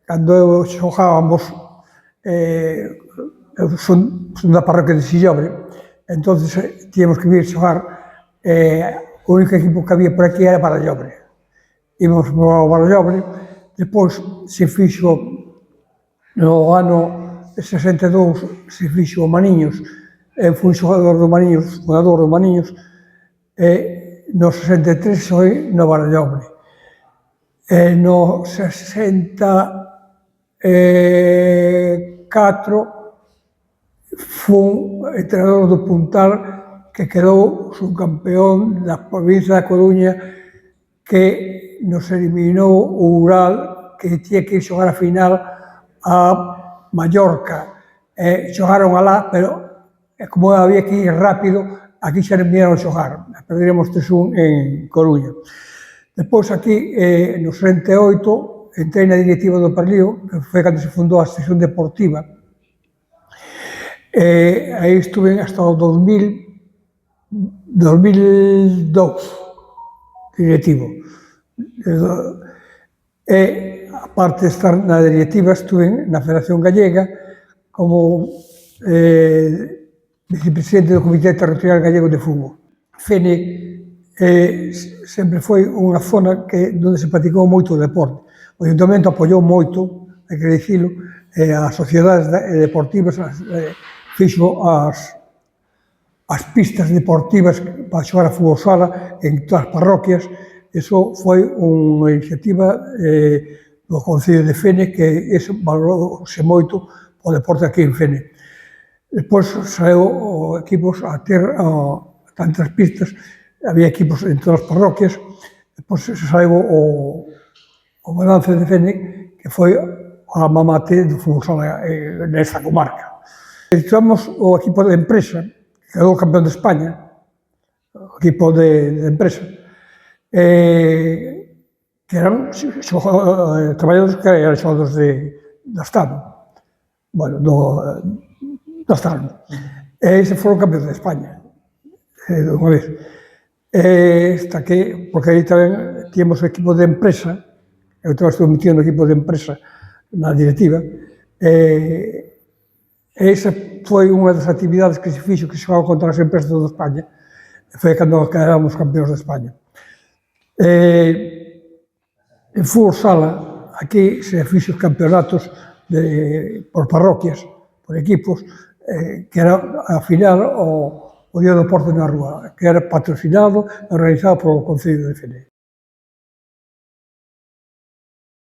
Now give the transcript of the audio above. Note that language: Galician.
cando eu xogábamos, eu son da parroquia de Sillobre, entón tíamos que vir xogar, o único equipo que había por aquí era Barallobre. Íbamos ao Barallobre, depois se fixo, no ano 62, se fixo o Maniños, eu fui xogador do Maniños, fundador do Maniños, e no 63 xoguei no Barallobre. No 64 fun entrenador do Puntal, que quedou subcampeón da provincia da Coruña, que nos eliminou o Ural, que tiña que ir xogar a final a Mallorca. Xogaron alá, pero como había que ir rápido, aquí xa non viñeron xogar. Perderemos 3-1 en Coruña. Depois aquí, no 68, entrei na directiva do Perlío, que foi cando se fundou a sección deportiva. Aí estuve hasta o 2002, directivo. E, aparte de estar na directiva, estuve na Federación Gallega como vicepresidente do Comité Territorial Gallego de Fútbol. Fene sempre foi unha zona onde se practicou moito o deporte. O Ayuntamento apoiou moito, hai que dicilo, as sociedades deportivas, fixo as pistas deportivas para xogar a fútbol sala en todas as parroquias. Iso foi unha iniciativa do Concello de Fene, que valorouse moito o deporte aquí en Fene. Despois saiu equipos a ter tantas pistas, había equipos en todas as parroquias. Despois saiu o balance de Fene, que foi a mamate do fútbol sala nesta comarca. Tivemos o equipo de empresa, que quedou campeón de España, o equipo de empresa, que eran traballadores que eran xogadores do Estado, bueno, do Estado. E se foron campeóns de España, unha vez. Porque aí tamén tínhamos o equipo de empresa, eu tamén estuve metido no equipo de empresa na directiva, e esa foi unha das actividades que se fixo, que se xogaba contra as empresas de España, e foi cando quedamos campeóns de España. En fútbol sala, aquí se fixo os campeonatos por parroquias, por equipos, que era a final o Día do Deporte na Rúa, que era patrocinado e organizado polo Concello de Fene.